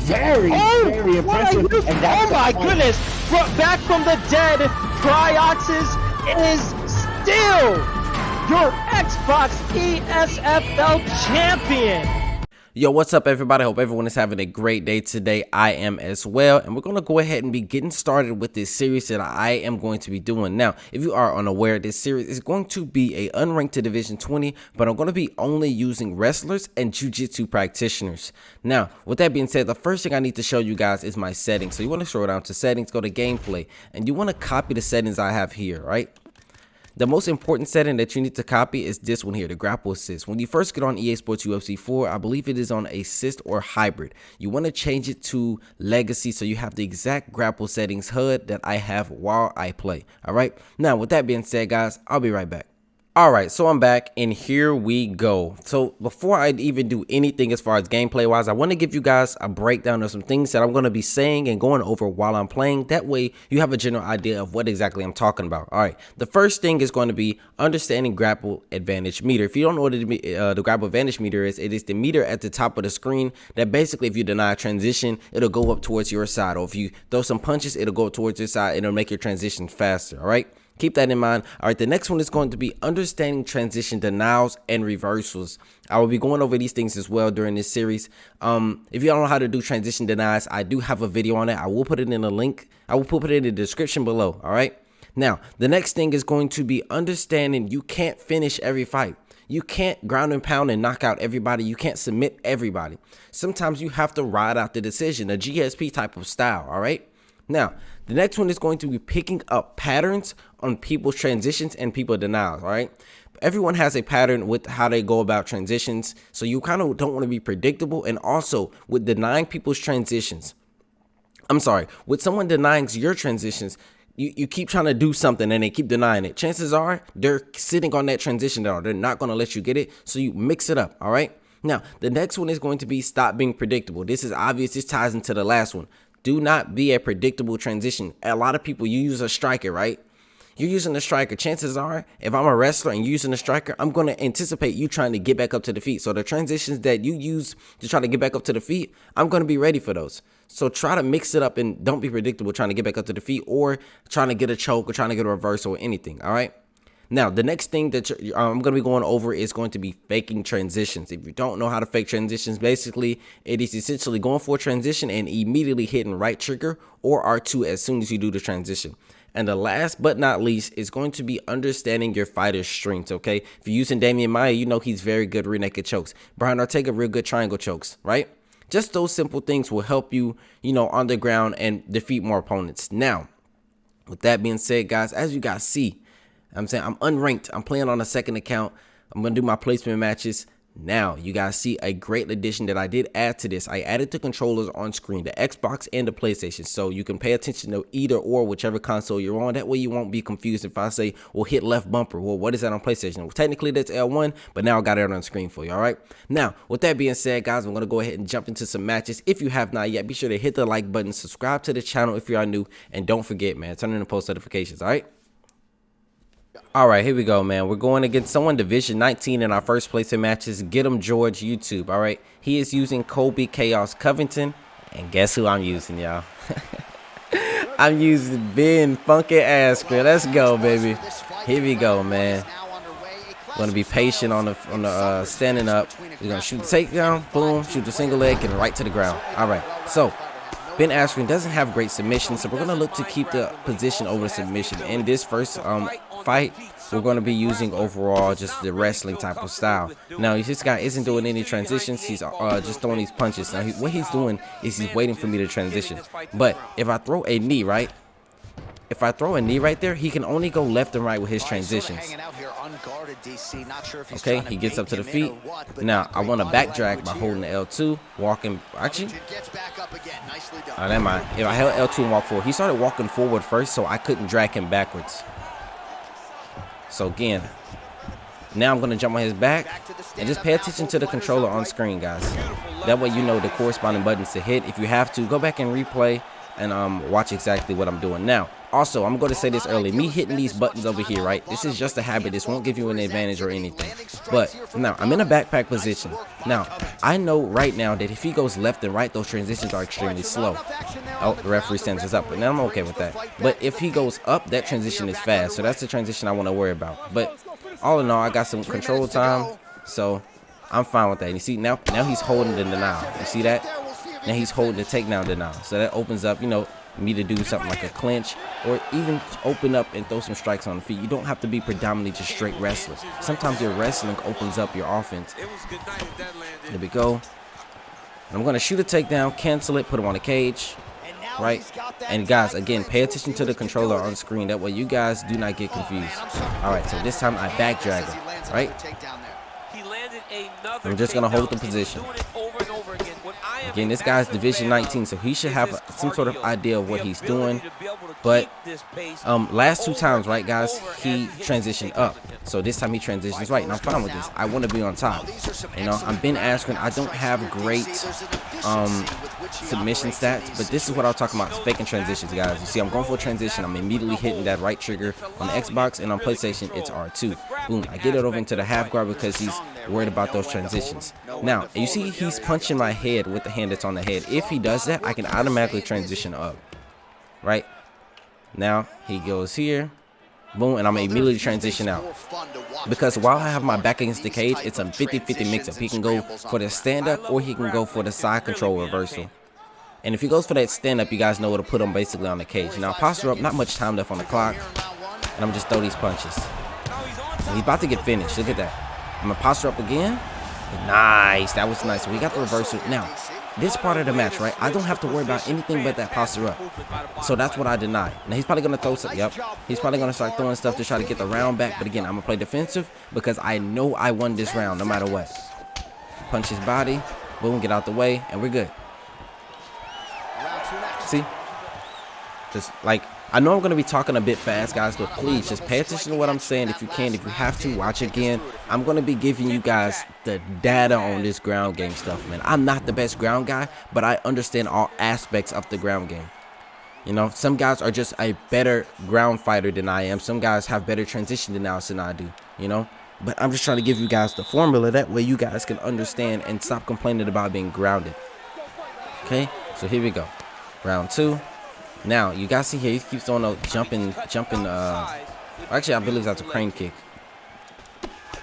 very impressive. And oh my goodness! Back from the dead, Pryoxis is still your Xbox ESFL champion. Yo, what's up, everybody? Hope everyone is having a great day today. I am as well, and we're going to go ahead and be getting started with this series that I am going to be doing. Now, if you are unaware, this series is going to be a unranked to Division 20, but I'm going to be only using wrestlers and jiu-jitsu practitioners. Now, with that being said, the first thing I need to show you guys is my settings. So you want to scroll down to settings, go to gameplay, and you want to copy the settings I have here, right? The most important setting that you need to copy is this one here, the grapple assist. When you first get on EA Sports UFC 4, I believe it is on assist or hybrid. You want to change it to legacy so you have the exact grapple settings HUD that I have while I play. All right. Now, with that being said, guys, I'll be right back. All right, so I'm back and here we go. So before I even do anything as far as gameplay wise, I want to give you guys a breakdown of some things that I'm going to be saying and going over while I'm playing. That way you have a general idea of what exactly I'm talking about. All right, the first thing is going to be understanding grapple advantage meter. If you don't know what the grapple advantage meter is, it is the meter at the top of the screen that basically if you deny a transition, it'll go up towards your side. Or if you throw some punches, it'll go up towards your side and it'll make your transition faster. All right. Keep that in mind. All right, the next one is going to be understanding transition denials and reversals. I will be going over these things as well during this series. If you don't know how to do transition denies, I do have a video on it. I will put it in the link. I will put it in the description below. All right. Now, the next thing is going to be understanding you can't finish every fight. You can't ground and pound and knock out everybody. You can't submit everybody. Sometimes you have to ride out the decision, a GSP type of style. All right. Now, the next one is going to be picking up patterns on people's transitions and people denials, all right? Everyone has a pattern with how they go about transitions, so you kind of don't want to be predictable. And also, with denying people's transitions, with someone denying your transitions, you keep trying to do something and they keep denying it. Chances are they're sitting on that transition now. They're not going to let you get it, so you mix it up, all right? Now, the next one is going to be stop being predictable. This is obvious. This ties into the last one. Do not be a predictable transition. A lot of people, you use a striker, right? You're using a striker. Chances are, if I'm a wrestler and you're using a striker, I'm going to anticipate you trying to get back up to the feet. So the transitions that you use to try to get back up to the feet, I'm going to be ready for those. So try to mix it up and don't be predictable trying to get back up to the feet or trying to get a choke or trying to get a reversal or anything, all right? Now, the next thing that I'm going to be going over is going to be faking transitions. If you don't know how to fake transitions, basically, it is essentially going for a transition and immediately hitting right trigger or R2 as soon as you do the transition. And the last but not least is going to be understanding your fighter's strengths, okay? If you're using Maia, you know he's very good rear naked chokes. Brian Ortega, real good triangle chokes, right? Just those simple things will help you, on the ground and defeat more opponents. Now, with that being said, guys, as you guys see, I'm unranked. I'm playing on a second account. I'm going to do my placement matches. Now, you guys see a great addition that I did add to this. I added the controllers on screen, the Xbox and the PlayStation. So you can pay attention to either or whichever console you're on. That way you won't be confused if I say, well, hit left bumper. Well, what is that on PlayStation? Well, technically that's L1, but now I got it on screen for you, all right? Now, with that being said, guys, I'm going to go ahead and jump into some matches. If you have not yet, be sure to hit the like button, subscribe to the channel if you are new, and don't forget, man, turn on the post notifications, all right? All right, here we go, man. We're going against someone Division 19 in our first place in matches. Get him, George, YouTube. All right, he is using Kobe Chaos Covington, and guess who I'm using, y'all? I'm using Ben Funky Askren. Let's go, baby. Here we go, man. We're gonna be patient on the standing up. We're gonna shoot the takedown, boom, shoot the single leg, get right to the ground. All right, so Ben Askren doesn't have great submission, so we're going to look to keep the position over the submission. In this first fight, we're going to be using overall just the wrestling type of style. Now, this guy isn't doing any transitions. He's just throwing these punches. Now, what he's doing is he's waiting for me to transition. But if I throw a knee, right? If I throw a knee right there, he can only go left and right with his transitions. Okay, he gets up to the feet. Now, I want to back drag by holding the L2, walking. Actually, never mind. If I held L2 and walk forward, he started walking forward first, so I couldn't drag him backwards. So again, now I'm going to jump on his back and just pay attention to the controller on screen, guys. That way you know the corresponding buttons to hit. If you have to, go back and replay and watch exactly what I'm doing. Now, Also, I'm going to say this early. Me hitting these buttons over here, right? This is just a habit. This won't give you an advantage or anything. But now, I'm in a backpack position. Now, I know right now that if he goes left and right, those transitions are extremely slow. Oh, the referee stands us up, but now I'm okay with that. But if he goes up, that transition is fast. So that's the transition I want to worry about. But all in all, I got some control time, so I'm fine with that. You see, now he's holding the denial. You see that? Now he's holding the takedown denial. So that opens up, you know, me to do something like a clinch or even open up and throw some strikes on the feet. You don't have to be predominantly just straight wrestlers. Sometimes your wrestling opens up your offense. There we go. I'm going to shoot a takedown, cancel it, put him on the cage. Right? And guys, again, pay attention to the controller on screen. That way you guys do not get confused. All right, so this time I back drag him, right? I'm just going to hold the position. Again, this guy's Division 19, so he should have some sort of idea of what he's doing. But last 2 times, right, guys, he transitioned up. So this time he transitions right, and I'm fine with this. I want to be on top. You know, I'm Ben Askren. I don't have great submission stats, but this is what I was talking about, faking transitions, guys. You see, I'm going for a transition. I'm immediately hitting that right trigger on the Xbox, and on PlayStation, it's R2. Boom, I get it over into the half guard because he's worried about those transitions. Now, you see he's punching my head with the hand that's on the head. If he does that, I can automatically transition up, right? Now, he goes here. Boom, and I'm immediately transition out. Because while I have my back against the cage, it's a 50-50 mix-up. He can go for the stand-up or he can go for the side control reversal. And if he goes for that stand-up, you guys know what to put him basically on the cage. Now, posture up, not much time left on the clock. And I'm just throw these punches. And he's about to get finished. Look at that. I'm going to posture up again. Nice. That was nice. So we got the reversal. Now, this part of the match, right? I don't have to worry about anything but that posture up. So that's what I deny. Now, he's probably going to throw some. Yep. He's probably going to start throwing stuff to try to get the round back. But again, I'm going to play defensive because I know I won this round no matter what. Punch his body. Boom. Get out the way. And we're good. See? Just like, I know I'm going to be talking a bit fast, guys, but please just pay attention to what I'm saying. If you can, if you have to, watch again. I'm going to be giving you guys the data on this ground game stuff, man. I'm not the best ground guy, but I understand all aspects of the ground game. You know, some guys are just a better ground fighter than I am. Some guys have better transition denials than I do, you know. But I'm just trying to give you guys the formula. That way you guys can understand and stop complaining about being grounded. Okay, so here we go. Round 2. Now, you guys see here, he keeps throwing those jumping, actually, I believe that's a crane kick.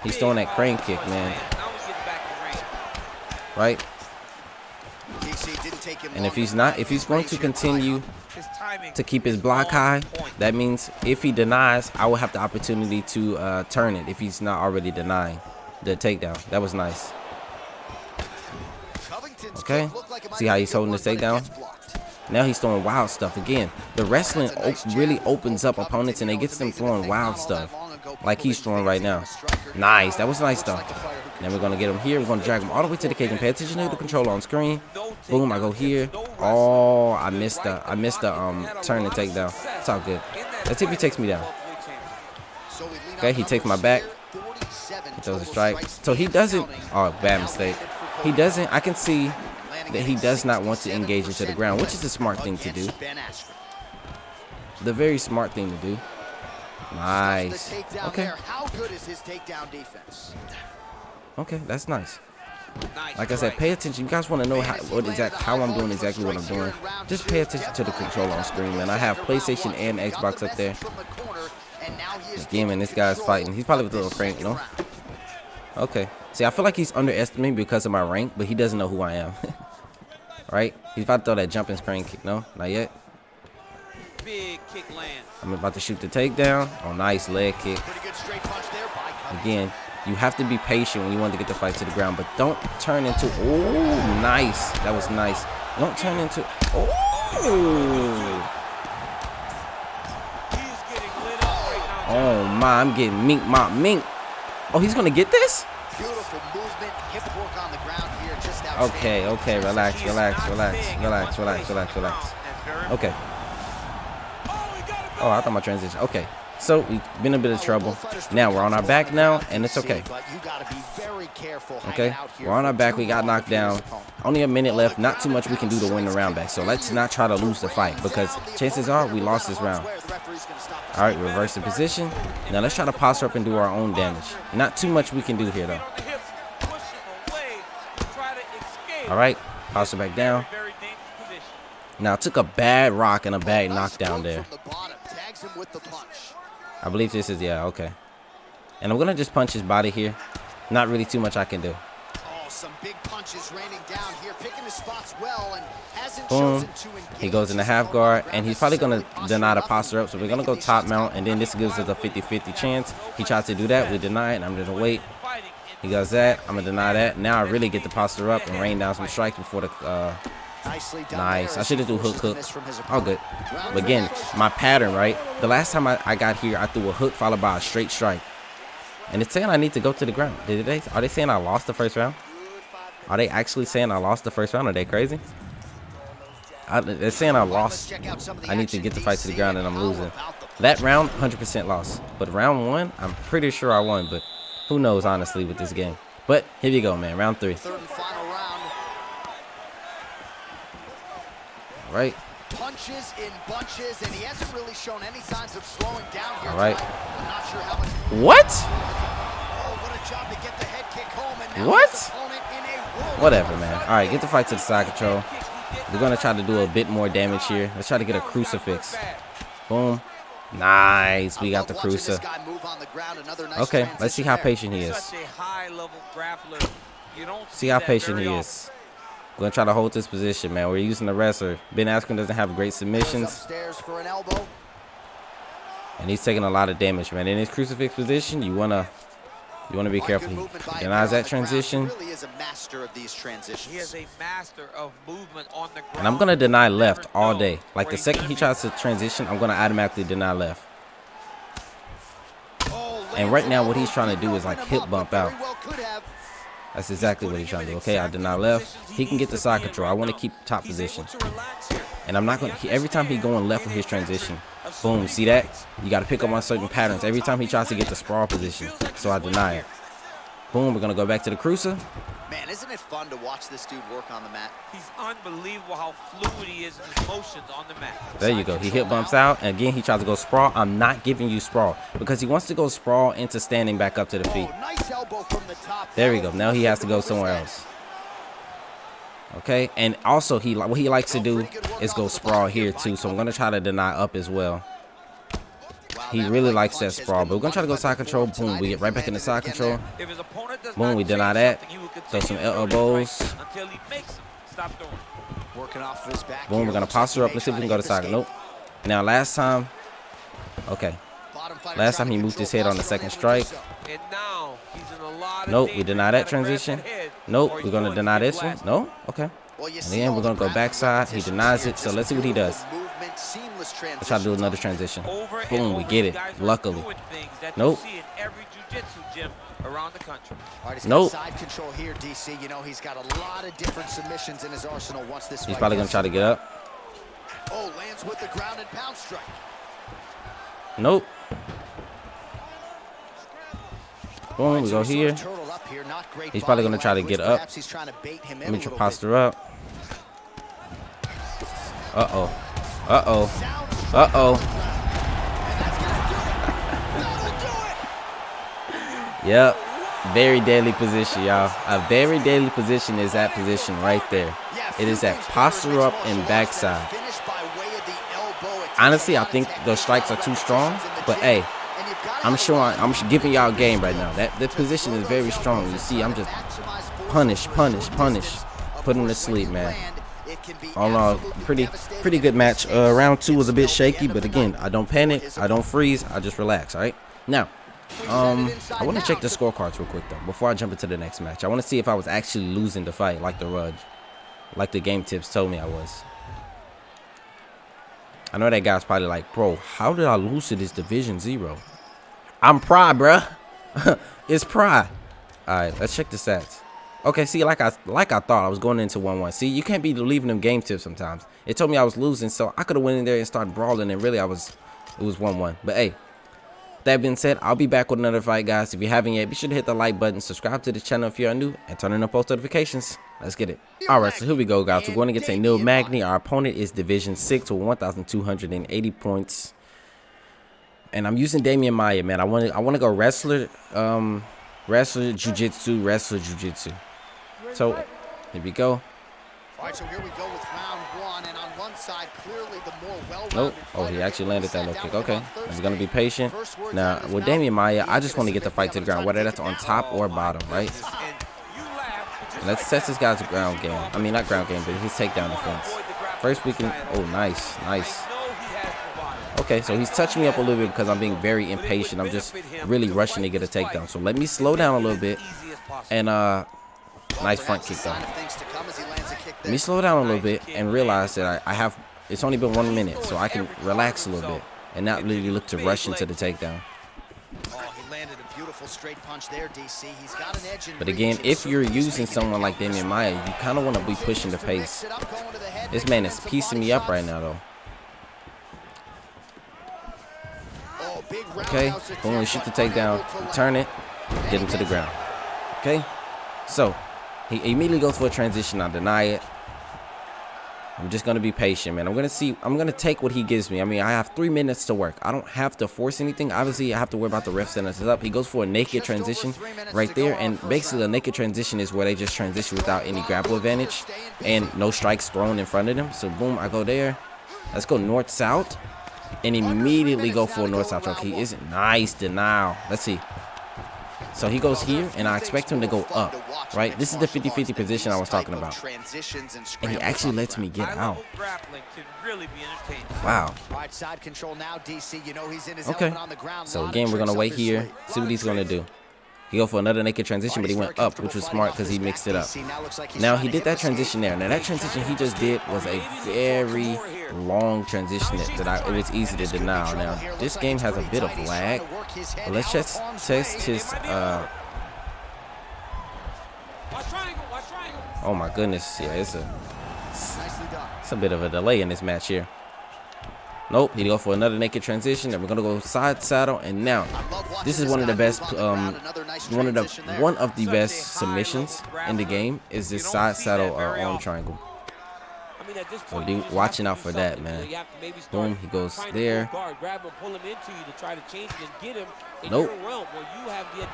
He's throwing that crane kick, man. Right? And if he's going to continue to keep his block high, that means if he denies, I will have the opportunity to turn it if he's not already denying the takedown. That was nice. Okay, see how he's holding this takedown? Now he's throwing wild stuff again. The wrestling really opens up opponents and it gets them throwing wild stuff like he's throwing right now. Nice. That was nice stuff. Then we're going to get him here. We're going to drag him all the way to the cage and pay attention to the controller on screen. Boom. I go here. Oh, I missed the turn and takedown. It's all good. Let's see if he takes me down. Okay, he takes my back. He throws a strike. So he doesn't. Oh, bad mistake. He doesn't. I can see that he does not want to engage into the ground, which is a smart thing to do. The very smart thing to do. Nice. Okay. Okay, that's nice. Like I said, pay attention. You guys want to know how I'm doing exactly what I'm doing. Just pay attention to the controller on screen, man. I have PlayStation and Xbox up there. Again, man, this guy's fighting. He's probably with a little crank, you know? Okay. See, I feel like he's underestimating because of my rank, but he doesn't know who I am. Right? He's about to throw that jumping crane kick. No, not yet. I'm about to shoot the takedown. Oh, nice leg kick. Again, you have to be patient when you want to get the fight to the ground, but don't turn into. Oh, nice. That was nice. Don't turn into. Oh. Oh my, I'm getting mink, mink. Oh, he's gonna get this? Beautiful movement, hip work on the ground here, just okay, relax. Okay. Oh, I thought my transition. Okay. So we've been in a bit of trouble. Now we're on our back now, and it's okay. Okay, we're on our back. We got knocked down. Only a minute left. Not too much we can do to win the round back. So let's not try to lose the fight because chances are we lost this round. All right, reverse the position. Now let's try to posture up and do our own damage. Not too much we can do here though. All right, posture back down. Now I took a bad rock and a bad knockdown there. I believe this is, yeah, okay. And I'm gonna just punch his body here. Not really too much I can do. Some big punches raining down here, picking his spots well, and hasn't Boom. chosen to engage. He goes in the half guard, and he's probably going to deny the posture up. So we're going to go top mount, and then this gives us a 50-50 chance. He tries to do that. We deny it, and I'm going to wait. He does that. I'm going to deny that. Now I really get the posture up and rain down some strikes before the... nice. I should have do hook. All good. But again, my pattern, right? The last time I got here, I threw a hook followed by a straight strike. And it's saying I need to go to the ground. Are they saying I lost the first round? Are they actually saying I lost the first round? Are they crazy? They're saying I lost. I need to get the fight to the ground and I'm losing. That round, 100% loss. But round 1, I'm pretty sure I won. But who knows, honestly, with this game. But here you go, man. Round 3. Third and final round. All right. Punches in bunches, and he hasn't really shown any signs of slowing down here. All right. I'm not sure how much. What? Oh, what a job to get the head kick home, and now What? his opponent in a whirlwind. Whatever, man. All right, get the fight to the side control. We're going to try to do a bit more damage here. Let's try to get a crucifix. Boom. Nice. We got the crucifix. Okay, let's see how patient he is. See how patient he is. We're going to try to hold this position, man. We're using the wrestler. Ben Askren doesn't have great submissions. And he's taking a lot of damage, man. In his crucifix position, you want to be careful. He denies that transition. He is a master of these transitions. He is a master of movement on the ground. And I'm going to deny left all day. Like the second he tries to transition, I'm going to automatically deny left. And right now what he's trying to do is like hip bump out. That's exactly what he's trying to do. Okay, I deny left. He can get the side control. I want to keep top position. And I'm not going to, every time he going left with his transition, boom, see that? You got to pick up on certain patterns every time he tries to get the sprawl position. So I deny it. Boom, we're going to go back to the cruiser. Man, isn't it fun to watch this dude work on the mat? He's unbelievable how fluid he is in his motions on the mat. There you go. He hip bumps out. And again, he tries to go sprawl. I'm not giving you sprawl because he wants to go sprawl into standing back up to the feet. Nice elbow from the top. There we go. Now he has to go somewhere else. Okay, and also what he likes to do is go sprawl here too. So I'm going to try to deny up as well. He really likes that sprawl, but we're going to try to go side control. Boom, we get right back in the side control. Boom, we deny that. Throw some elbows. Boom, we're going to posture up. Let's see if we can go to side. Nope. Now, last time, okay. Last time he moved his head on the second strike. Nope, we deny that transition. Nope, we're going to deny this one. No? Okay. And then we're going to go backside. He denies it, so let's see what he does. Let's try to do another transition. Boom, we get it. Luckily. Nope. Nope. He's probably going to try to get up. Nope. Boom, we go here. He's probably going to try to get up. Let me posture up. Uh-oh. Uh-oh. Uh-oh. Yep. Very deadly position, y'all. A very deadly position is that position right there. It is that posture up and backside. Honestly, I think those strikes are too strong. But, hey, I'm giving y'all game right now. That position is very strong. You see, I'm just punish. Put him to sleep, man. All in all, pretty good match. Round 2 was a bit shaky, but again, I don't panic, I don't freeze, I just relax. All right. Now, I want to check the scorecards real quick though before I jump into the next match. I want to see if I was actually losing the fight, like the game tips told me I was. I know that guy's probably like, bro, how did I lose to this Division 0? I'm Pride, bruh. It's Pride. All right, let's check the stats. Okay, see, like I thought, I was going into 1-1. See, you can't be leaving them game tips sometimes. It told me I was losing, so I could have went in there and started brawling, and really it was 1-1. But hey, that being said, I'll be back with another fight, guys. If you haven't yet, be sure to hit the like button, subscribe to the channel if you are new, and turn on post notifications. Let's get it. All right, so here we go, guys. We're going to get a Neil Magny. Our opponent is Division 6 with 1,280 points. And I'm using Maia, man. I want to go wrestler, jiu-jitsu, wrestler, jiu-jitsu. So here we go. All right, so here we go with round one, and on one side, clearly the more well-rounded. Nope. Oh, he actually landed that low kick. Okay. He's going to be patient. Now, with Maia, I just want to get the fight to the ground, whether that's on top or bottom, right? And let's test this guy's ground game. I mean, not ground game, but his takedown defense. First we can, oh, nice, nice. Okay, so he's touching me up a little bit because I'm being very impatient. I'm just really rushing to get a takedown. So let me slow down a little bit. And, nice front kick though. Let me slow down a little bit and realize that I have, it's only been 1 minute, so I can relax a little bit and not really look to rush into the takedown. But again, if you're using someone like Maia, you kind of want to be pushing the pace. This man is piecing me up right now though. Okay, boom, shoot the takedown, turn it, get him to the ground. Okay, so he immediately goes for a transition. I deny it. I'm just gonna be patient, man. I'm gonna take what he gives me. I mean, I have 3 minutes to work. I don't have to force anything. Obviously, I have to worry about the ref setting us up. He goes for a naked transition right there, and basically a naked transition is where they just transition without any grapple advantage and no strikes thrown in front of them. So boom, I go there. Let's go north-south. And immediately go for a north-south choke. He isn't nice denial. Let's see. So he goes here, and I expect him to go up, right? This is the 50-50 position I was talking about. And he actually lets me get out. Wow. Okay. So again, we're going to wait here, see what he's going to do. He go for another naked transition, but he went up, which was smart because he mixed it up. Now, he did that transition there. Now, that transition he just did was a very long transition that it was easy to deny. Now, this game has a bit of lag. But let's just test his... oh, my goodness. Yeah, it's a bit of a delay in this match here. Nope, he go for another naked transition, and we're gonna go side saddle. And now, this is one of the best, one of the best submissions in the game is this side saddle arm triangle. So be watching out for that, man. Boom, he goes there. Nope.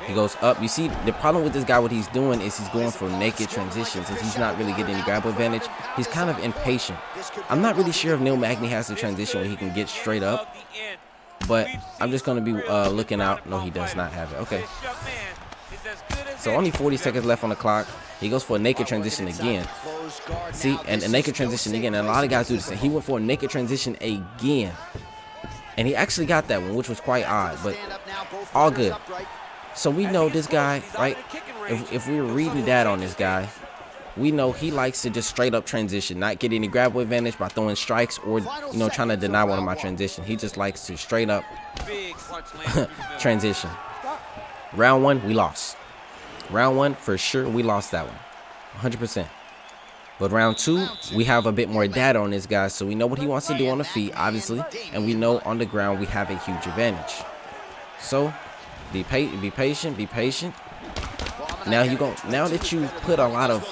He goes up. You see, the problem with this guy, what he's doing is he's going for naked transitions, and he's not really getting any grapple advantage. He's kind of impatient. I'm not really sure if Neil Magny has the transition where he can get straight up, but I'm just going to be looking out. No, he does not have it. Okay. So only 40 seconds left on the clock. He goes for a naked transition again. See, and a naked transition again. And a lot of guys do this. And he went for a naked transition again. And he actually got that one, which was quite odd, but all good. So we know this guy, right? If we were reading that on this guy, we know he likes to just straight up transition, not get any grapple advantage by throwing strikes or, you know, trying to deny one of my transitions. He just likes to straight up transition. Round one, we lost. Round one, for sure, we lost that one, 100%. But round two, we have a bit more data on this guy, so we know what he wants to do on the feet, obviously, and we know on the ground we have a huge advantage. So, be patient, be patient. Now now that you put a lot of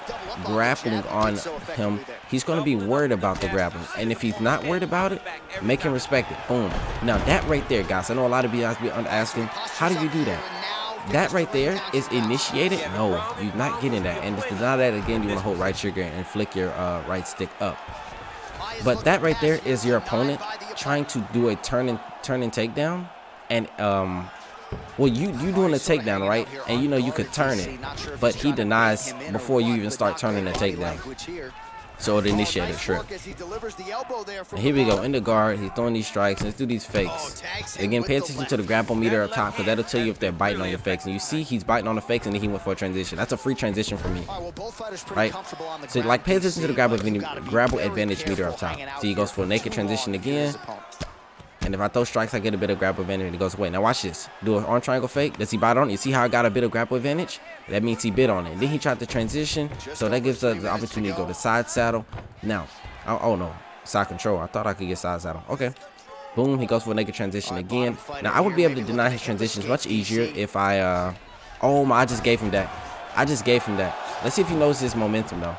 grappling on him, he's going to be worried about the grappling, and if he's not worried about it, make him respect it. Boom. Now that right there, guys, I know a lot of you guys be asking, how do you do that? That right there is initiated. No, you're not getting that. And to deny that again, you want to hold right trigger and flick your right stick up. But that right there is your opponent trying to do a turn and takedown. And well, you doing a takedown, right? And you know you could turn it, but he denies before you even start turning the takedown. So it initiated a trip. And here we go, in the guard, he's throwing these strikes. Let's do these fakes. Again, pay attention to the grapple meter up top, because that'll tell you if they're biting on your fakes. And you see he's biting on the fakes, and then he went for a transition. That's a free transition for me, right? So like, pay attention to the grapple advantage meter up top. So he goes for a naked transition again. And if I throw strikes, I get a bit of grapple advantage and it goes away. Now watch this. Do an arm triangle fake. Does he bite on it? You see how I got a bit of grapple advantage? That means he bit on it. Then he tried to transition. So that gives us the opportunity to go to side saddle. Now, oh no, side control. I thought I could get side saddle. Okay. Boom, he goes for a naked transition again. Now I would be able to deny his transitions much easier if I, oh my, I just gave him that. I just gave him that. Let's see if he knows his momentum though.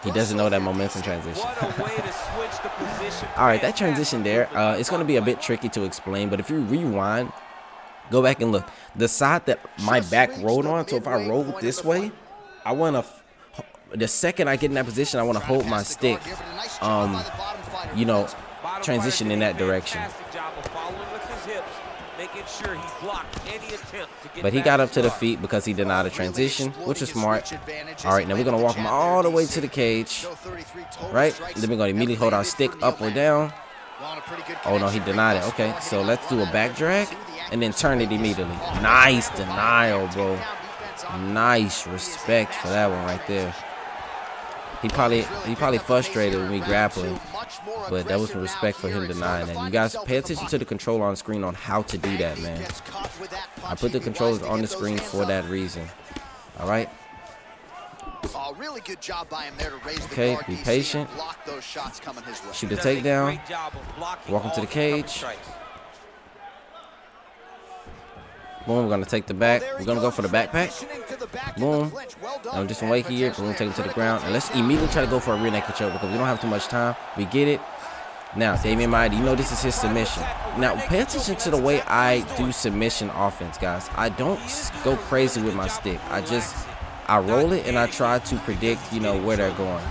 He doesn't know that momentum transition. What a way to switch the position. All right, that transition there, it's going to be a bit tricky to explain, but if you rewind, go back and look. The side that my back rolled on, so if I rolled this way, I want to, the second I get in that position, I want to hold my stick, you know, transition in that direction. But he got up to the feet because he denied a transition, which was smart. All right, now we're going to walk him all the way to the cage, right? Then we're going to immediately hold our stick up or down. Oh, no, he denied it. Okay, so let's do a back drag and then turn it immediately. Nice denial, bro. Nice respect for that one right there. He probably frustrated with me grappling, but that was some respect for him denying that. You guys pay attention to the controller on screen on how to do that, man. I put the controllers on the screen for that reason. All right. Really good job by him there to raise the Okay, guard. be patient. Shoot the takedown. Walk him to the cage. Boom, we're gonna take the back. We're gonna go for the backpack. Boom. I'm just gonna wait here. We're gonna take him to the ground. And let's immediately try to go for a rear naked choke because we don't have too much time. We get it. Now, Damian Maia, you know this is his submission. Now, pay attention to the way I do submission offense, guys. I don't go crazy with my stick. I roll it and I try to predict, you know, where they're going.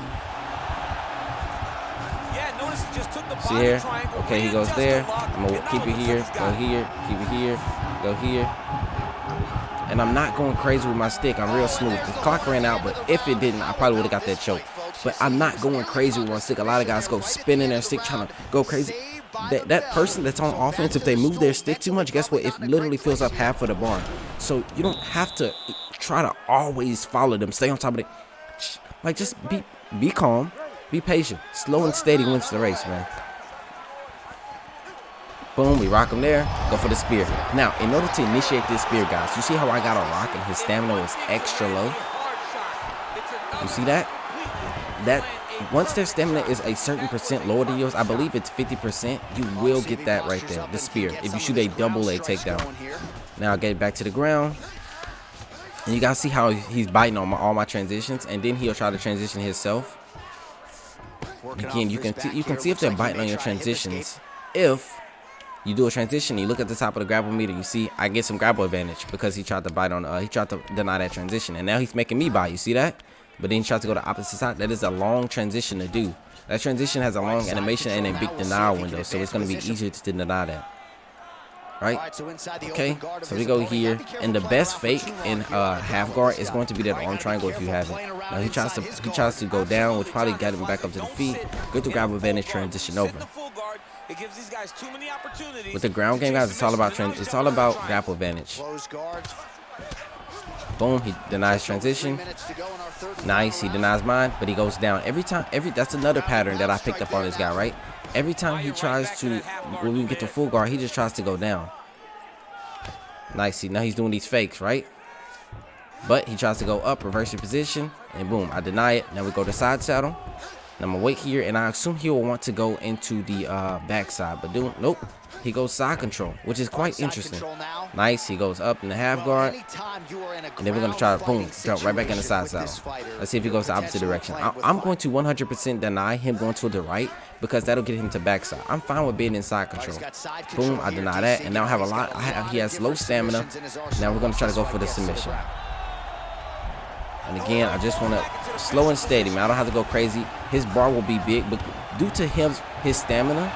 See here? Okay, he goes there. I'm gonna keep it here, go here, keep it here, go here. And I'm not going crazy with my stick. I'm real smooth. The clock ran out, but if it didn't, I probably would have got that choke. But I'm not going crazy with my stick. A lot of guys go spinning their stick trying to go crazy. That person that's on offense, if they move their stick too much, guess what? It literally fills up half of the bar. So you don't have to try to always follow them. Stay on top of it. Like, just be calm. Be patient. Slow and steady wins the race, man. Boom, we rock him there. Go for the spear. Now, in order to initiate this spear, guys, you see how I got a rock and his stamina was extra low? You see that? Once their stamina is a certain percent lower than yours, I believe it's 50%, you will get that right there, the spear, if you shoot a double leg takedown. Now I'll get it back to the ground. And you guys see how he's biting on all my transitions, and then he'll try to transition himself. Again, you can see if they're biting on your transitions. If you do a transition, you look at the top of the grapple meter, you see I get some grapple advantage because he tried to bite on, he tried to deny that transition, and now he's making me bite. You see that? But then he tried to go to the opposite side. That is a long transition to do. That transition has a long animation and a big denial window, so it's going to be easier to deny that. Right? Okay, so we go here, and the best fake in half guard is going to be that arm triangle if you have it. Now he tries to go down, which probably got him back up to the feet. Good to grab advantage, transition over. With the ground game, guys, it's all about grapple advantage. Boom, he denies transition. Nice, he denies mine, but he goes down every time. That's another pattern that I picked up on this guy, right? Every time he tries to, when we get to full guard, he just tries to go down. Nice, see, now he's doing these fakes, right? But he tries to go up, reverse your position, and boom, I deny it. Now we go to side saddle. And I'm gonna wait here, and I assume he will want to go into the backside, but nope. He goes side control, which is quite interesting. Nice, he goes up in the half guard, and then we're gonna try to boom, jump right back in the side saddle. Let's see if he goes the opposite direction. I'm going to 100% deny him going to the right because that'll get him to backside. I'm fine with being in side control. Boom, I deny that, and now I have he has low stamina. Now we're gonna try to go for the submission. And again, I just want to slow and steady, man. I don't have to go crazy. His bar will be big, but due to his stamina,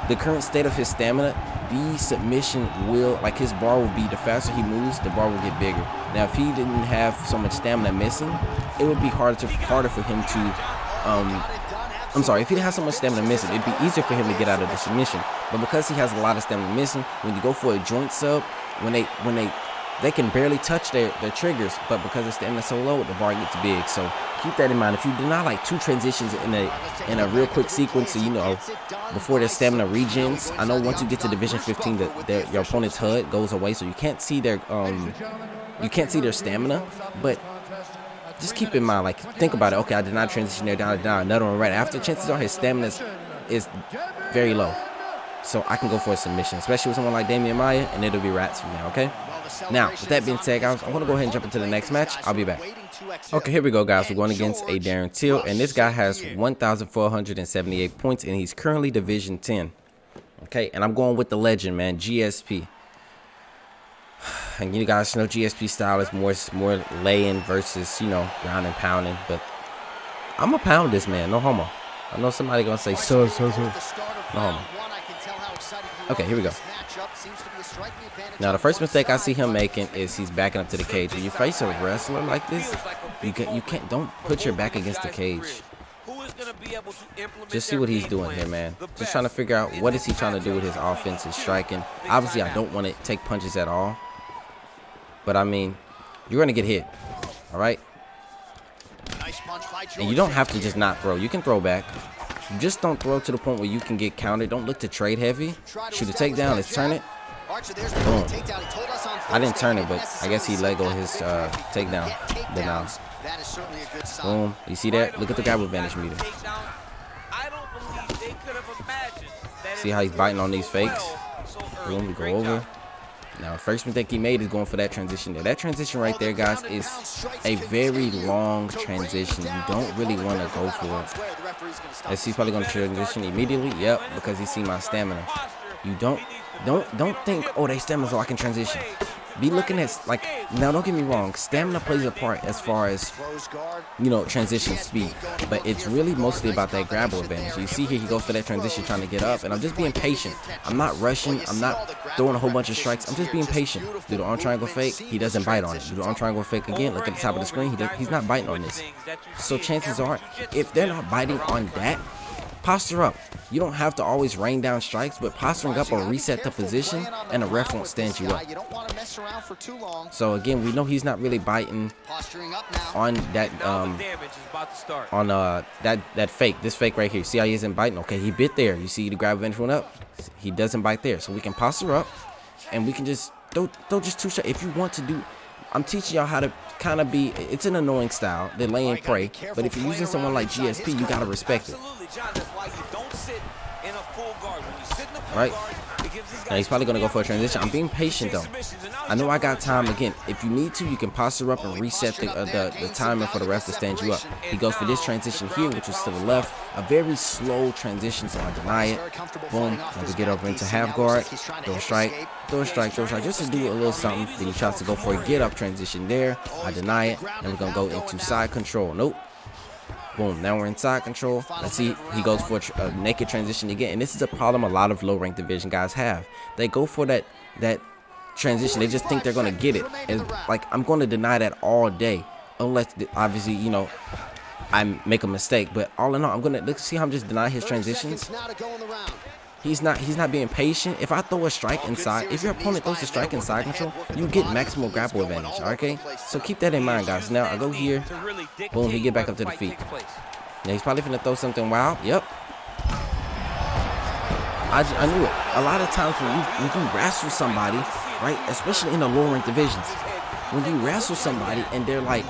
the current state of his stamina, the submission will, like his bar will be, the faster he moves, the bar will get bigger. Now, if he didn't have so much stamina missing, it would be harder for him to, I'm sorry, if he didn't have so much stamina missing, it'd be easier for him to get out of the submission. But because he has a lot of stamina missing, when you go for a joint sub, when they can barely touch their triggers, but because the stamina is so low, the bar gets big. So keep that in mind. If you deny like 2 transitions in a real quick sequence, so you know before their stamina regens, I know once you get to division 15, your opponent's HUD goes away, so you can't see their stamina. But just keep in mind, like, think about it. Okay, I did not transition there, down, I did another one right after. Chances are his stamina is very low, so I can go for a submission, especially with someone like Damian Maia, and it'll be rats from there. Okay. Now, with that being said, guys, I'm going to go ahead and jump into the next match. I'll be back. Okay, here we go, guys. We're going against a Darren Till, and this guy has 1,478 points, and he's currently Division 10. Okay, and I'm going with the legend, man, GSP. And you guys know GSP style is more laying versus, you know, ground and pounding. But I'm gonna pound this man, no homo. I know somebody gonna say so. No homo. Okay, here we go. Now the first mistake I see him making is he's backing up to the cage. When you face a wrestler like this, you can't don't put your back against the cage. Just see what he's doing here, man. Just trying to figure out what is he trying to do with his offense and striking. Obviously, I don't want to take punches at all. But I mean, you're gonna get hit, all right? And you don't have to just not throw. You can throw back. Just don't throw to the point where you can get countered. Don't look to trade heavy. Shoot a takedown. Let's turn it. Boom. I didn't turn it, but I guess he let go his takedown. But now, boom. You see that? Look at the grab advantage meter. See how he's biting on these fakes? Boom. We go over. Now, the first mistake he made is going for that transition there. That transition right there, guys, is a very long transition. You don't really want to go for it. As he's probably going to transition immediately. Yep, because he's seen my stamina. You don't think, oh, they stamina so I can transition. Be looking at, like, now don't get me wrong, stamina plays a part as far as, you know, transition speed, but it's really mostly about that grapple advantage. You see here he goes for that transition trying to get up, and I'm just being patient. I'm not rushing. I'm not throwing a whole bunch of strikes. I'm just being patient. Do the arm triangle fake, he doesn't bite on it. Do the arm triangle fake again, look at the top of the screen, he's not biting on this. So chances are, if they're not biting on that, posture up. You don't have to always rain down strikes, but posturing up will reset the position, and the ref won't stand you up. So again, we know he's not really biting on that that fake. This fake right here. See how he isn't biting? Okay, he bit there. You see the grab advantage went up. He doesn't bite there, so we can posture up, and we can just throw just two shots if you want to do. I'm teaching y'all how to kind of be. It's an annoying style. They're lay and pray, but if you're using someone like GSP, you gotta respect it. Right? Now he's probably gonna go for a transition. I'm being patient though. I know I got time. Again, if you need to, you can posture up and reset the timer for the ref to stand you up. He goes for this transition here, which is to the left. A very slow transition, so I deny it. Boom. Let me get over into half guard. Throw a strike. Throw a strike. Throw a strike. Just to do a little something. Then he tries to go for a get up transition there. I deny it. And we're gonna go into side control. Nope. Boom, now we're in side control. Let's see, he goes for a naked transition again. And this is a problem a lot of low-ranked division guys have. They go for that transition. They just think they're going to get it. And, like, I'm going to deny that all day. Unless, obviously, you know, I make a mistake. But all in all, I'm going to see how I'm just denying his transitions. He's not being patient. If I throw a strike inside, if your opponent throws a strike in side control, you get maximal grapple advantage, okay? So keep that in mind, guys. Now, I go here. Boom, he get back up to the feet. Now, he's probably finna throw something wild. Yep. I knew it. A lot of times when you wrestle somebody, right, especially in the lower-ranked divisions, when you wrestle somebody and they're like,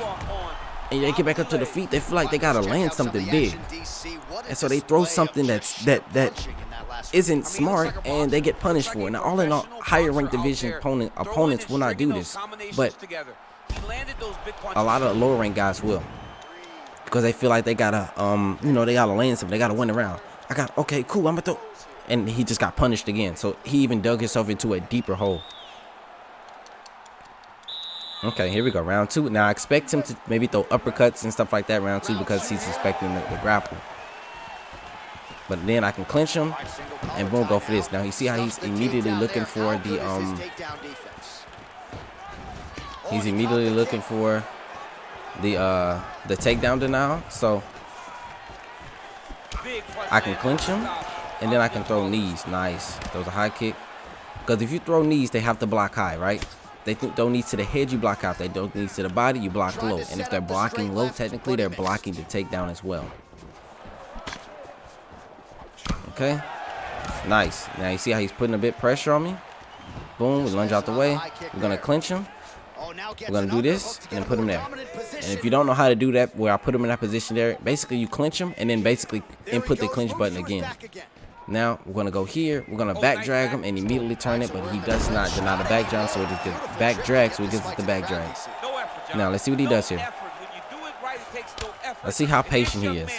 and they get back up to the feet, they feel like they gotta land something big. And so they throw something that isn't smart, and they get punished for it. Now, all in all, higher ranked division opponents will not do this, but a lot of lower ranked guys will, because they feel like they gotta, you know, they gotta land something, they gotta win the round. Okay, cool, I'm gonna throw, and he just got punished again. So he even dug himself into a deeper hole. Okay, here we go, round two. Now I expect him to maybe throw uppercuts and stuff like that round two, because he's expecting the grapple. But then I can clinch him and boom, go for this. Now you see how he's immediately looking for the takedown denial. So I can clinch him and then I can throw knees. Nice. Throws a high kick. Because if you throw knees, they have to block high, right? They throw knees to the head, you block out. They throw knees to the body, you block low. And if they're blocking low, technically they're blocking the takedown as well. Okay, nice. Now you see how he's putting a bit pressure on me. Boom, we lunge out the way. We're gonna clinch him. We're gonna do this and then put him there. And if you don't know how to do that, where I put him in that position there, basically you clinch him and then basically input the clinch button again. Now we're gonna go here. We're gonna back drag him and immediately turn it, but he does not deny the back drag, so it just gets back drag, so he gives us the back drag. Now let's see what he does here. Let's see how patient he is.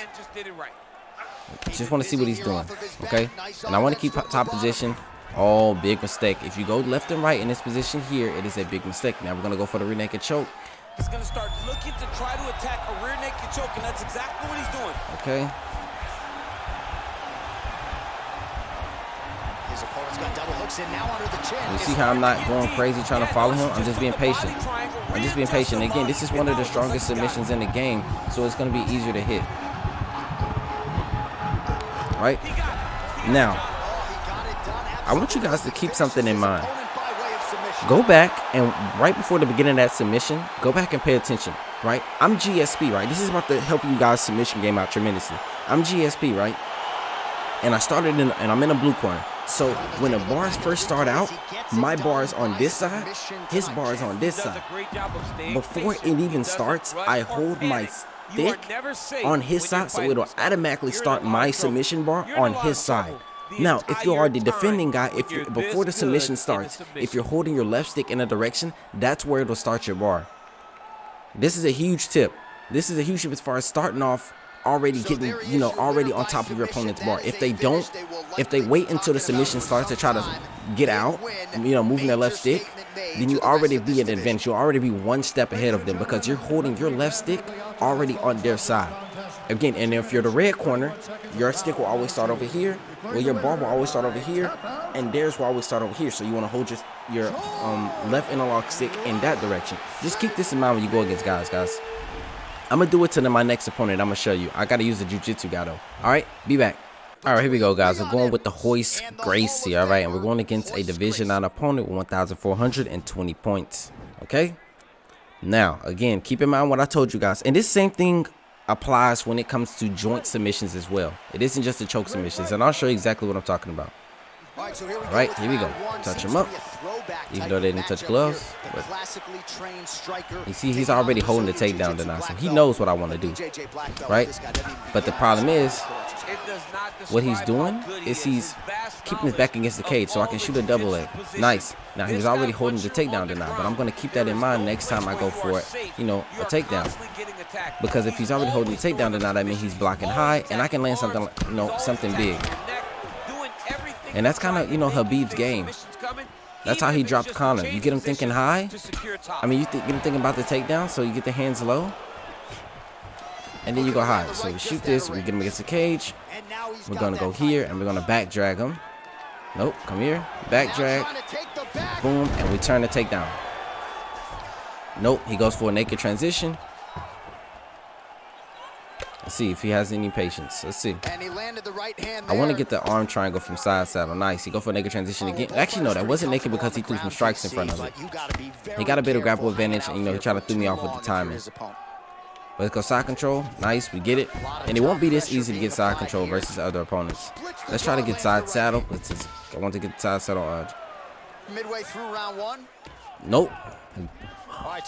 Just want to see what he's doing, okay? And I want to keep top position. Oh, big mistake. If you go left and right in this position here, it is a big mistake. Now we're going to go for the rear naked choke. He's going to start looking to try to attack a rear naked choke, and that's exactly what he's doing. Okay. His opponent's got double hooks in now under the chin. You see how I'm not going crazy trying to follow him? I'm just being patient. I'm just being patient. Again, this is one of the strongest submissions in the game, so it's going to be easier to hit. Right? Now, I want you guys to keep something in mind. Go back and right before the beginning of that submission, go back and pay attention, right? I'm GSP, right? This is about to help you guys submission game out tremendously. I'm GSP, right? And I started in, and I'm in a blue corner. So when the bars first start out, my bar is on this side, his bar is on this side. Before it even starts, I hold my stick on his side, so it'll automatically start my submission bar on his side. Now, if you are the defending guy, if you before the submission starts, if you're holding your left stick in a direction, that's where it'll start your bar. This is a huge tip. This is a huge tip as far as starting off already getting, you know, already on top of your opponent's bar. If they don't, if they wait until the submission starts to try to get out, you know, moving their left stick, then you already be at an advantage. You'll already be one step ahead of them because you're holding your left stick already on their side. Again, and if you're the red corner, your stick will always start over here, well, your bar will always start over here, and theirs will always start over here. So you want to hold your left analog stick in that direction. Just keep this in mind when you go against guys. I'm going to do it to my next opponent. I'm going to show you. I got to use the jiu-jitsu guy, though. All right, be back. All right, here we go, guys. We're going with the hoist Gracie, all right? And we're going against a Division 9 opponent with 1,420 points, okay? Now, again, keep in mind what I told you guys. And this same thing applies when it comes to joint submissions as well. It isn't just the choke submissions, and I'll show you exactly what I'm talking about. All right, here we go. Touch him up, even though they didn't touch gloves. But you see, he's already holding the takedown tonight, so he knows what I want to do, right? But the problem is, what he's doing is he's keeping his back against the cage, so I can shoot a double leg. Nice. Now, he was already holding the takedown tonight, but I'm going to keep that in mind next time I go for it, you know, a takedown. Because if he's already holding the takedown tonight, I mean he's blocking high, and I can land something, you know, something big. And that's kind of, you know, Habib's game. That's how he dropped Conor. You get him thinking high. I mean, you get him thinking about the takedown, so you get the hands low. And then you go high. So we shoot this, we get him against the cage. We're going to go here, and we're going to back drag him. Nope, come here. Back drag. Boom, and we turn the takedown. Nope, he goes for a naked transition. Let's see if he has any patience. Let's see. I want to get the arm triangle from side saddle. Nice. He go for a naked transition again. Actually, no, that wasn't naked because he threw some strikes in front of it. He got a bit of grapple advantage, and, you know, he tried to throw me off with the timing. But let's go side control. Nice, we get it. And it won't be this easy to get side control versus other opponents. Let's try to get side saddle. I want to get side saddle. Midway through round one. Nope.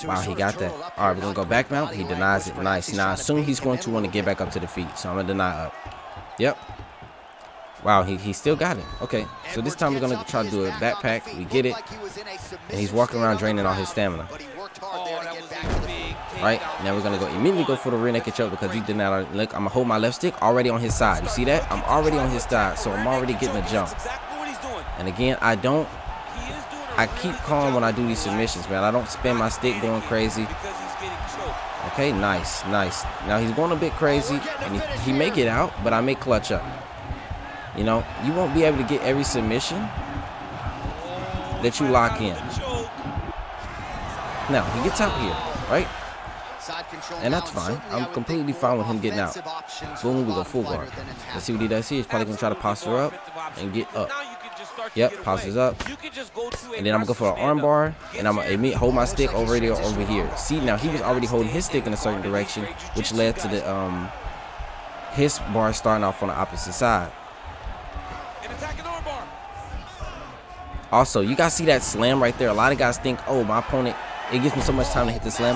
Wow, he got that. All right, we're going to go back mount. He denies it. Nice. Now, soon he's going to want to get back up to the feet. So I'm going to deny up. Yep. Wow, he still got it. Okay, so this time we're going to try to do a backpack. We get it. And he's walking around draining all his stamina. Right, now we're going to go immediately go for the rear naked choke because he did not. Look, I'm going to hold my left stick already on his side. You see that? I'm already on his side, so I'm already getting a jump. And again, I keep calm when I do these submissions, man. I don't spin my stick going crazy. Okay, nice. Now he's going a bit crazy, and he may get out, but I may clutch up. You know, you won't be able to get every submission that you lock in. Now, he gets out here, right? And that's fine. I'm completely fine with him getting out. Boom, we go full guard. Let's see what he does here. He's probably going to try to posture up and get up. Yep, postures up. And then I'm going to go for an arm bar, and I'm going to hold my stick over here. See, now he was already holding his stick in a certain direction, which led to the his bar starting off on the opposite side. Also, you guys see that slam right there? A lot of guys think, oh, my opponent, it gives me so much time to hit the slam.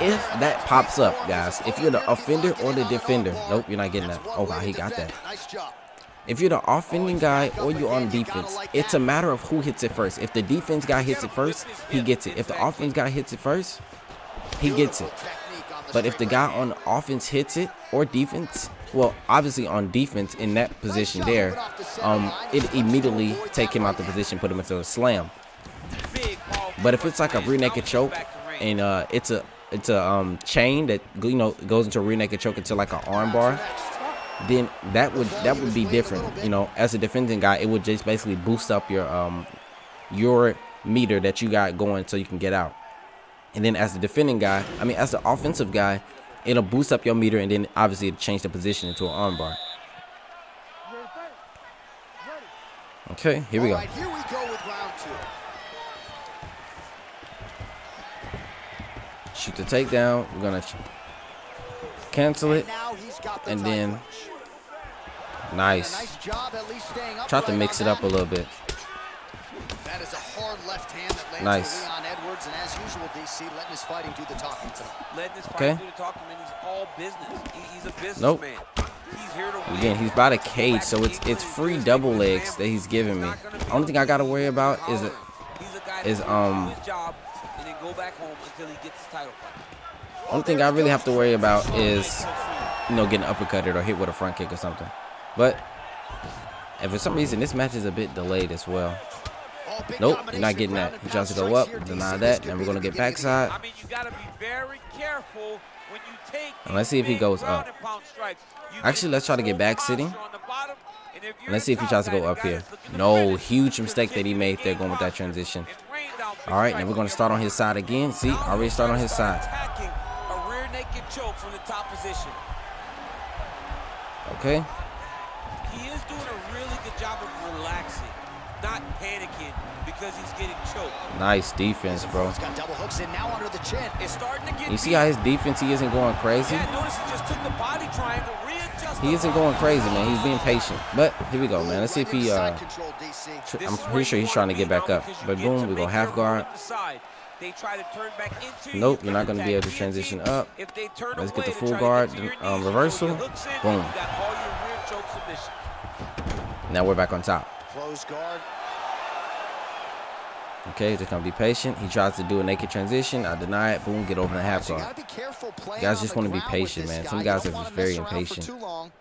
If that pops up, guys, if you're the offender or the defender, nope, you're not getting that. Oh, wow, he got that. If you're the offending guy or you're on defense, it's a matter of who hits it first. If the defense guy hits it first, he gets it. If the offense guy hits it first, he gets it. But if the guy on offense hits it, or defense, well, obviously on defense in that position there, it immediately take him out the position, put him into a slam. But if it's like a rear naked choke, and it's a chain that, you know, goes into a rear naked choke into like an arm bar, then that would be different. You know, as a defending guy, it would just basically boost up your meter that you got going so you can get out. And then as the defending guy, I mean as the offensive guy, it'll boost up your meter, and then obviously it'll change the position into an arm bar. Okay, here we go. All right, here we go with round 2. Shoot the takedown. We're gonna cancel it, Now he's got the and title then punch. nice. Nice job at least staying up. Try to mix it up a little bit. That is a hard left hand that lands Nice. for Leon Edwards, and as usual, DC letting his fighting do the talking tonight. Letting his Okay. fight do the talking, man. He's all business. He's a businessman. Nope. He's here to win. Again, he's by the cage, so it's free double legs that he's giving me. Only thing I gotta worry about is He's a guy is, that's gonna do his job and then go back home until he gets his title fight. only thing I really have to worry about is, you know, getting uppercutted or hit with a front kick or something. But if for some reason this match is a bit delayed as well. Nope, you're not getting that. He tries to go up, deny that, and we're gonna get backside. I mean, you gotta be very careful when you take. And let's see if he goes up. Actually, let's try to get back sitting. And let's see if he tries to go up here. No, huge mistake that he made there going with that transition. All right, now we're gonna start on his side again. See, already start on his side. Attacking a rear naked choke from the top position. Okay. He is doing a really good job of relaxing, not panicking because he's getting choked. Nice defense, bro. He's got double hooks in now under the chin. It's starting to get. You see how his defense, he isn't going crazy? Yeah, notice he just took the body triangle, readjusted. He isn't going crazy, man. He's being patient. But here we go, man. Let's see if he Side control, DC. I'm pretty sure he's trying to get back up. But boom, we go half guard. They try to turn back into Nope, you. you're not gonna be able to transition up. If they turn Let's get away the to full try to guard, get to your then, knees, reversal. you hooks in, Boom. You got all your rear choke submissions. Now we're back on top. Close guard. Okay, just gonna be patient. He tries to do a naked transition. I deny it. Boom, get over the half You guard. gotta be careful playing Guys on just the wanna be ground with patient, this man. guy. Some You guys don't are wanna just very mess around for impatient. too long.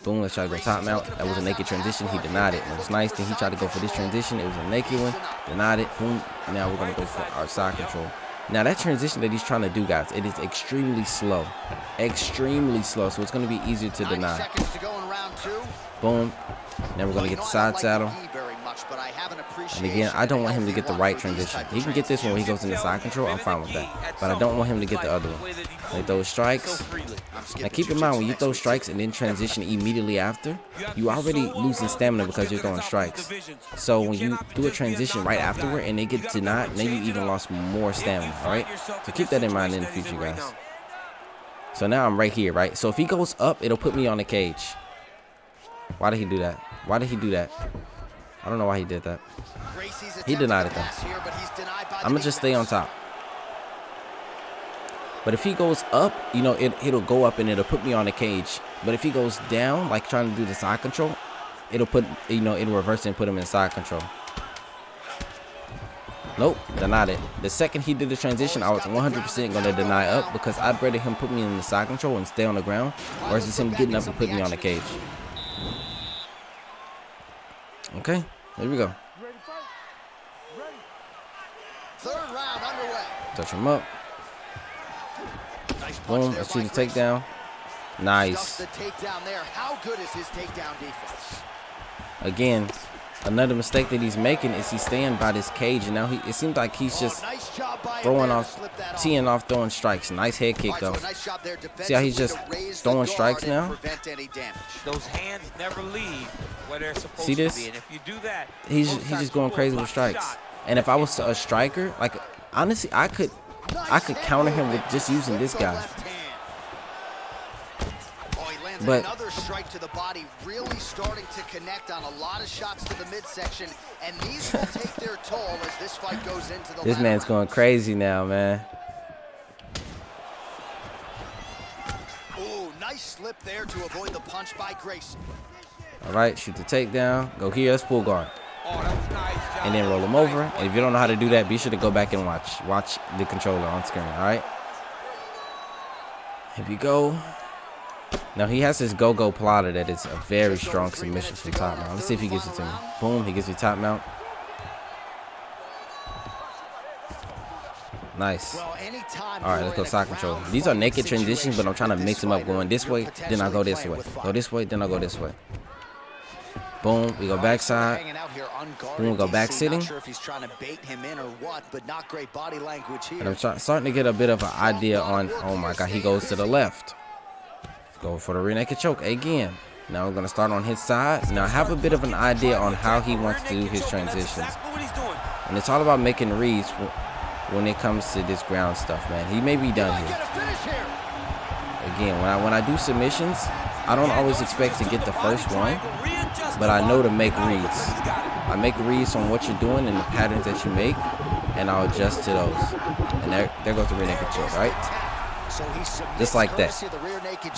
Boom, let's try to go top mount. That was a naked transition. He denied it. It was nice. Then he tried to go for this transition. It was a naked one. Denied it. Boom. Now we're gonna go for our side control. Now that transition that he's trying to do, guys, it is extremely slow. Extremely slow. So it's gonna be easier to 90 deny. seconds to go in round 2. Boom. Now we're gonna get the side saddle. And again, I don't want him to get the right transition. He can get this one when he goes into side control. I'm fine with that. But I don't want him to get the other one. Like those strikes. Now keep in mind, when you throw strikes and then transition immediately after, you already losing stamina because you're throwing strikes. So when you do a transition right afterward and they get denied, then you even lost more stamina, alright? So keep that in mind in the future, guys. So now I'm right here, right? So if he goes up, it'll put me on the cage. Why did he do that? Why did he do that? I don't know why he did that. He denied it though. I'm gonna just stay on top. But if he goes up, you know, it'll go up and it'll put me on the cage. But if he goes down, like trying to do the side control, it'll put, you know, it'll reverse and put him in side control. Nope, denied it. The second he did the transition, I was 100% gonna deny up because I'd rather him put me in the side control and stay on the ground versus him getting up and putting me on the cage. Okay, here we go. Third round underway. Touch him up. Boom, let's shoot the takedown. Nice. The takedown there. How good is his takedown defense? Again, another mistake that he's making is he's staying by this cage, and now it seems like he's just Nice job by him throwing there to off, slip that teeing off, throwing strikes. Nice head kick though. Nice job there See how he's just defensively to raise the throwing guard strikes and now? prevent any damage. Those hands never leave where they're supposed See this? to be. And if you do that, He's most times just going you crazy will with block strikes. shot. And if I was a striker, like honestly, I could counter him with just using this guy. Left hand. Oh, he lands But another strike to the body, really starting to connect on a lot of shots to the midsection, and these will take their toll as this fight goes into the this latter man's going rounds. crazy now, man. Ooh, nice slip there to avoid the punch by Gracie. All right, shoot the takedown. Go here, that's full guard. Oh, that was nice job. And then roll him over. And if you don't know how to do that, be sure to go back and watch the controller on screen, all right? Here we go. Now he has this go-go plotter that is a very strong submission from top mount. Let's see if he gives it to me. Boom, he gives me top mount. Nice. All right, let's go side control. These are naked transitions, but I'm trying to mix them up, going this way, then I go this way. Go this way, then I go this way. Boom, we go backside. Boom, we go back sitting. And I'm starting to get a bit of an idea on, oh my God, he goes to the left. Go for the rear naked choke again. Now we're going to start on his side. Now I have a bit of an idea on how he wants to do his transitions. And it's all about making reads when it comes to this ground stuff, man. He may be done here. Again, when I do submissions, I don't always expect to get the first one, but I know to make reads. I make reads on what you're doing and the patterns that you make, and I'll adjust to those. And there goes the rear naked choke, right? Just like that.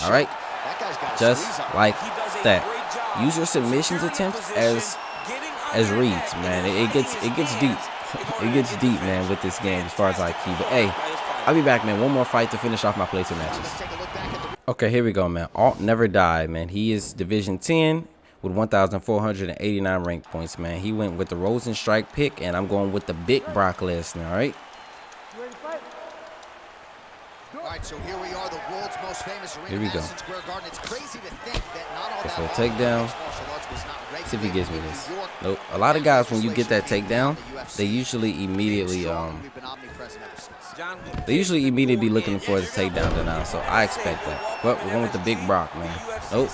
All right? Just like that. Use your submissions attempts as reads, man. It gets deep. It gets deep, man, with this game as far as IQ. But hey, I'll be back, man. One more fight to finish off my playthrough matches. Okay, here we go, man. Alt never died, man. He is Division 10 with 1,489 rank points, man. He went with the Rosen Strike pick, and I'm going with the big Brock Lesnar, all right? All right, so here we are, the world's most famous arena. Here we go. Square Garden. It's crazy to think that not all Go for a that takedown. See if he gives me this. Nope. A lot of guys, when you get that takedown, they usually immediately looking for the takedown denial. So I expect that. But we're going with the big Brock, man. Nope.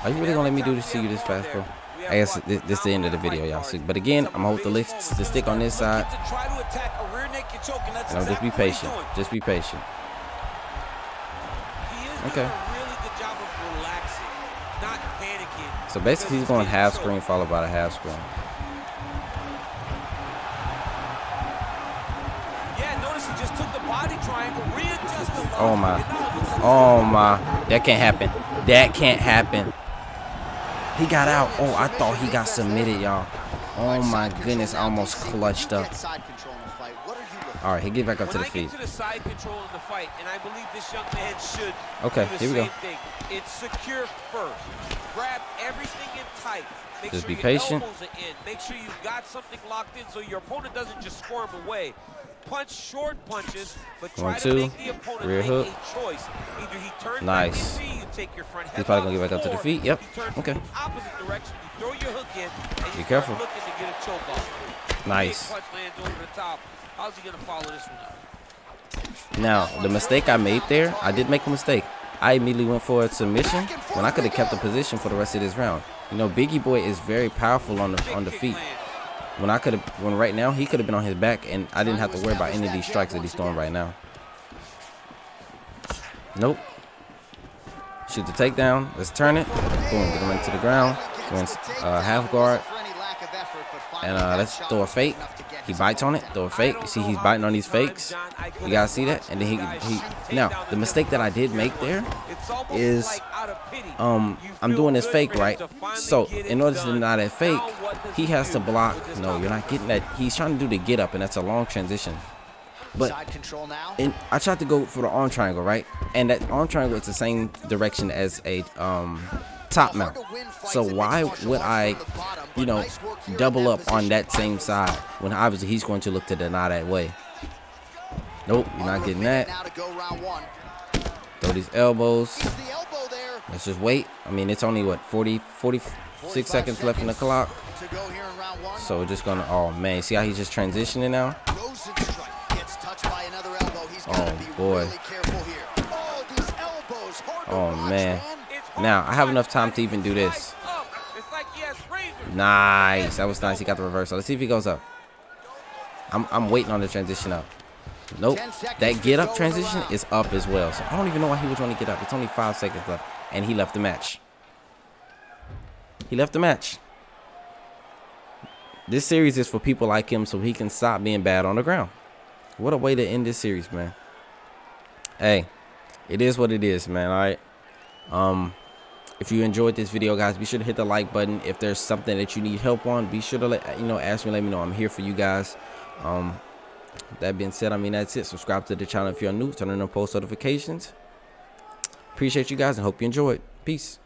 Are you really gonna let me do this to you this fast, bro? I guess this is the end of the video, y'all. See, but again, I'm gonna hold the stick on this side. And I'll just be patient. Just be patient. Okay. So basically, he's going half screen followed by the half screen. Yeah, notice he just took the body triangle, readjusted. Oh my. Oh my. That can't happen. That can't happen. He got out. Oh, I thought he got submitted, y'all. Oh my goodness, I almost clutched up. All right, he get back up to the feet. Side control in the fight, and I believe this young man should. Okay, here we go. Thing. It's secure first. Grab everything in tight. Make Just sure be your patient. elbows are in. Make sure you've got something locked in so your opponent doesn't just squirm away. Punch short punches, but try to make the opponent rear make hook. a choice. Either he turns Nice. back into you, take your front head. He's probably gonna get back up to the feet. Yep. Okay. In the opposite direction, you throw your hook in, and you Be careful. start looking to get a choke off. Nice. Big punch lands over the top. How's he gonna follow this one up? Now, the mistake I made there, I did make a mistake. I immediately went for a submission when I could have kept the position for the rest of this round. You know, Biggie Boy is very powerful on the feet. When right now he could have been on his back, and I didn't have to worry about any of these strikes that he's throwing right now. Nope. Shoot the takedown. Let's turn it. Boom. Get him into the ground. Half guard. And let's throw a fake. He bites on it. Throw a fake. You see he's biting on these fakes. You gotta see that. And then he now the mistake that I did make there is I'm doing this fake, right? So in order to deny that fake, he has to block. No, you're not getting that. He's trying to do the get up, and that's a long transition. But I tried to go for the arm triangle, right? And that arm triangle is the same direction as a top mount. So why would I, you know, double up on that same side when obviously he's going to look to deny that way? Nope, you're not getting that. Throw these elbows. Let's just wait. I mean, it's only what, 46 seconds left in the clock. So we're just gonna, oh man, see how he's just transitioning now? Oh boy. Oh man. Now I have enough time to even do this. Nice. That was nice. He got the reversal. Let's see if he goes up. I'm waiting on the transition up. Nope. That get up transition is up as well. So I don't even know why he was trying to get up. It's only 5 seconds left. And he left the match. He left the match. This series is for people like him so he can stop being bad on the ground. What a way to end this series, man. Hey, it is what it is, man. All right. If you enjoyed this video, guys, be sure to hit the like button. If there's something that you need help on, be sure to ask me, let me know. I'm here for you guys. That being said, I mean, that's it. Subscribe to the channel if you're new. Turn on post notifications. Appreciate you guys and hope you enjoyed. Peace.